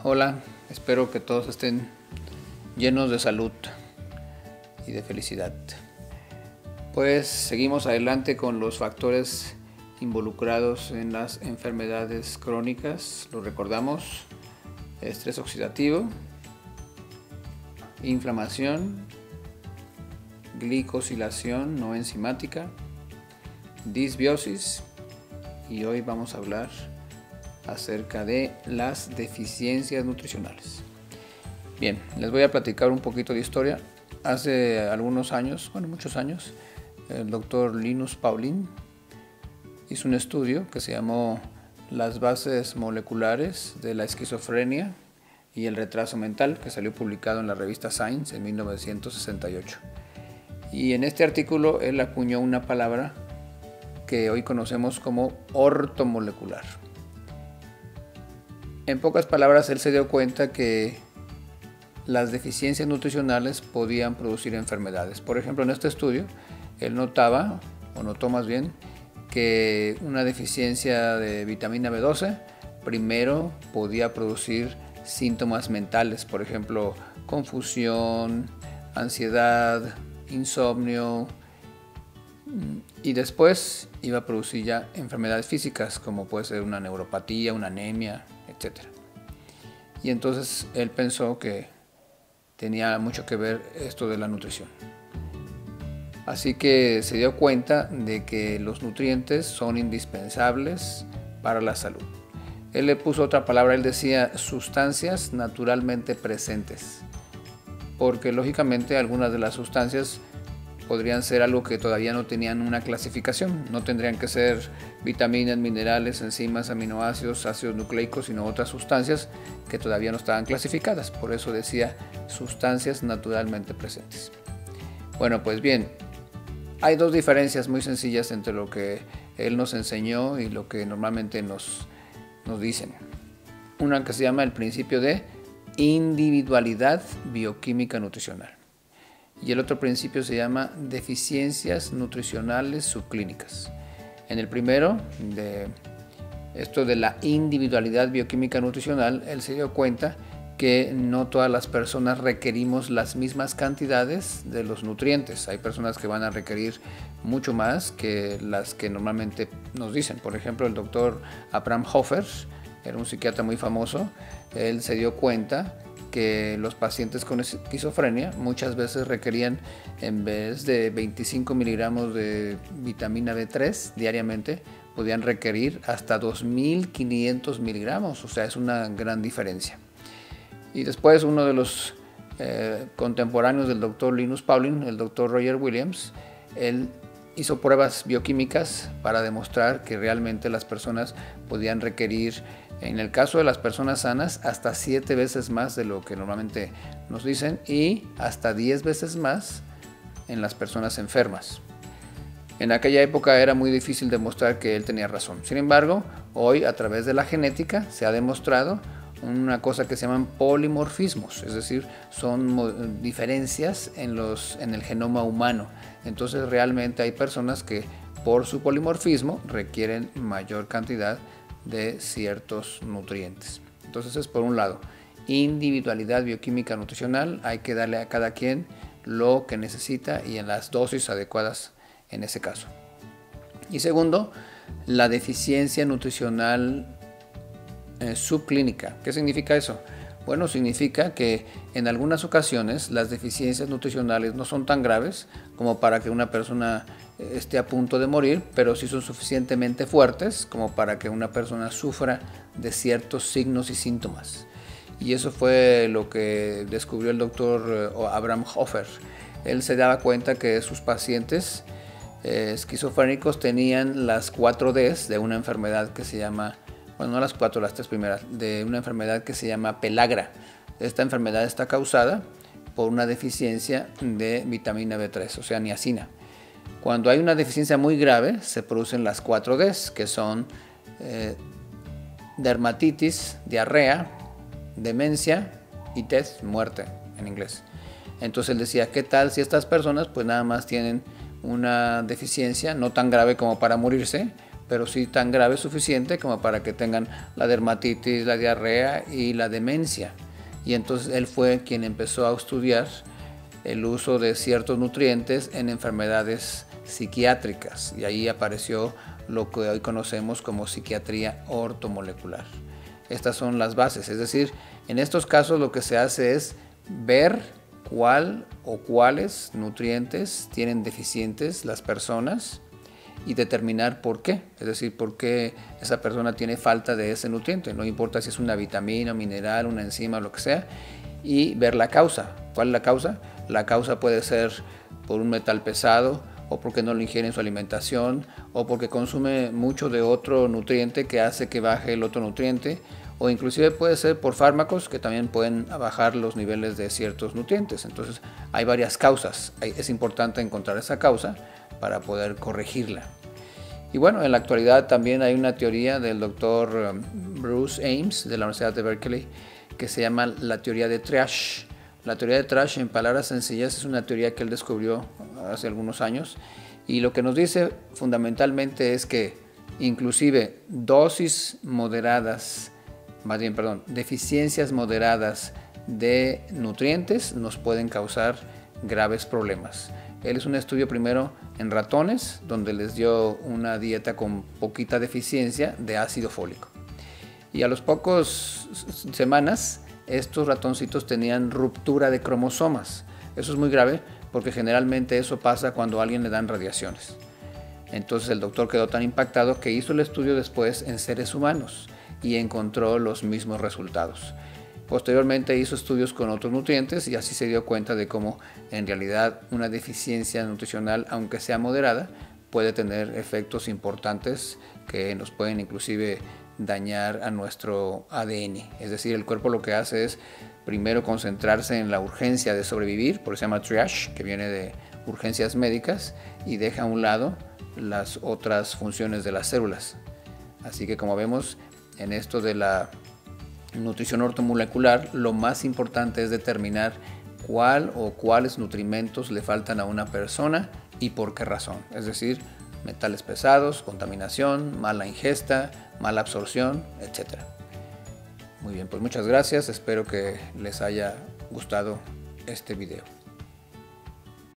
Hola, espero que todos estén llenos de salud y de felicidad. Pues seguimos adelante con los factores involucrados en las enfermedades crónicas. Lo recordamos: estrés oxidativo, inflamación, glicosilación no enzimática, disbiosis, y hoy vamos a hablar acerca de las deficiencias nutricionales. Bien, les voy a platicar un poquito de historia. Hace algunos años, muchos años, el doctor Linus Pauling hizo un estudio que se llamó Las bases moleculares de la esquizofrenia y el retraso mental, que salió publicado en la revista Science en 1968. Y en este artículo él acuñó una palabra que hoy conocemos como ortomolecular. En pocas palabras, él se dio cuenta que las deficiencias nutricionales podían producir enfermedades. Por ejemplo, en este estudio, él notó más bien, que una deficiencia de vitamina B12 primero podía producir síntomas mentales, por ejemplo, confusión, ansiedad, insomnio, y después iba a producir ya enfermedades físicas, como puede ser una neuropatía, una anemia, etc. Y entonces él pensó que tenía mucho que ver esto de la nutrición. Así que se dio cuenta de que los nutrientes son indispensables para la salud. Él le puso otra palabra, él decía sustancias naturalmente presentes, porque lógicamente algunas de las sustancias podrían ser algo que todavía no tenían una clasificación. No tendrían que ser vitaminas, minerales, enzimas, aminoácidos, ácidos nucleicos, sino otras sustancias que todavía no estaban clasificadas. Por eso decía sustancias naturalmente presentes. Bueno, pues bien, hay dos diferencias muy sencillas entre lo que él nos enseñó y lo que normalmente nos dicen. Una que se llama el principio de individualidad bioquímica nutricional. Y el otro principio se llama deficiencias nutricionales subclínicas. En el primero, de esto de la individualidad bioquímica nutricional, él se dio cuenta que no todas las personas requerimos las mismas cantidades de los nutrientes. Hay personas que van a requerir mucho más que las que normalmente nos dicen. Por ejemplo, el doctor Abraham Hoffer, era un psiquiatra muy famoso, él se dio cuenta que los pacientes con esquizofrenia muchas veces requerían, en vez de 25 miligramos de vitamina B3 diariamente, podían requerir hasta 2.500 miligramos, o sea, es una gran diferencia. Y después uno de los contemporáneos del doctor Linus Pauling, el doctor Roger Williams, él hizo pruebas bioquímicas para demostrar que realmente las personas podían requerir, en el caso de las personas sanas, hasta 7 veces más de lo que normalmente nos dicen y hasta 10 veces más en las personas enfermas. En aquella época era muy difícil demostrar que él tenía razón. Sin embargo, hoy a través de la genética se ha demostrado una cosa que se llaman polimorfismos, es decir, son diferencias en el genoma humano. Entonces realmente hay personas que por su polimorfismo requieren mayor cantidad de ciertos nutrientes. Entonces es, por un lado, individualidad bioquímica nutricional, hay que darle a cada quien lo que necesita y en las dosis adecuadas en ese caso. Y segundo, la deficiencia nutricional subclínica. ¿Qué significa eso? Bueno, significa que en algunas ocasiones las deficiencias nutricionales no son tan graves como para que una persona esté a punto de morir, pero sí son suficientemente fuertes como para que una persona sufra de ciertos signos y síntomas. Y eso fue lo que descubrió el doctor Abraham Hoffer. Él se daba cuenta que sus pacientes esquizofrénicos tenían las 4 Ds de una enfermedad que se llama, no las 4, las 3 primeras, de una enfermedad que se llama pelagra. Esta enfermedad está causada por una deficiencia de vitamina B3, o sea, niacina. Cuando hay una deficiencia muy grave, se producen las 4 Ds, que son dermatitis, diarrea, demencia y death, muerte en inglés. Entonces él decía, ¿qué tal si estas personas pues nada más tienen una deficiencia no tan grave como para morirse, pero sí tan grave suficiente como para que tengan la dermatitis, la diarrea y la demencia. Y entonces él fue quien empezó a estudiar el uso de ciertos nutrientes en enfermedades psiquiátricas, y ahí apareció lo que hoy conocemos como psiquiatría ortomolecular. Estas son las bases, es decir, en estos casos lo que se hace es ver cuál o cuáles nutrientes tienen deficientes las personas y determinar por qué, es decir, por qué esa persona tiene falta de ese nutriente, no importa si es una vitamina, un mineral, una enzima, lo que sea, y ver la causa. ¿Cuál es la causa? La causa puede ser por un metal pesado, o porque no lo ingiere en su alimentación, o porque consume mucho de otro nutriente que hace que baje el otro nutriente, o inclusive puede ser por fármacos que también pueden bajar los niveles de ciertos nutrientes. Entonces hay varias causas, es importante encontrar esa causa para poder corregirla. Y bueno, en la actualidad también hay una teoría del doctor Bruce Ames de la Universidad de Berkeley que se llama la teoría de triage. La teoría de triage, en palabras sencillas, es una teoría que él descubrió hace algunos años, y lo que nos dice fundamentalmente es que inclusive deficiencias moderadas de nutrientes nos pueden causar graves problemas. Él es un estudio primero en ratones, donde les dio una dieta con poquita deficiencia de ácido fólico. Y a los pocos semanas, estos ratoncitos tenían ruptura de cromosomas. Eso es muy grave porque generalmente eso pasa cuando a alguien le dan radiaciones. Entonces el doctor quedó tan impactado que hizo el estudio después en seres humanos y encontró los mismos resultados. Posteriormente hizo estudios con otros nutrientes y así se dio cuenta de cómo en realidad una deficiencia nutricional, aunque sea moderada, puede tener efectos importantes que nos pueden inclusive dañar a nuestro ADN. Es decir, el cuerpo lo que hace es primero concentrarse en la urgencia de sobrevivir, por eso se llama triage, que viene de urgencias médicas, y deja a un lado las otras funciones de las células. Así que como vemos en esto de la nutrición ortomolecular, lo más importante es determinar cuál o cuáles nutrimentos le faltan a una persona y por qué razón. Es decir, metales pesados, contaminación, mala ingesta, mala absorción, etc. Muy bien, pues muchas gracias. Espero que les haya gustado este video.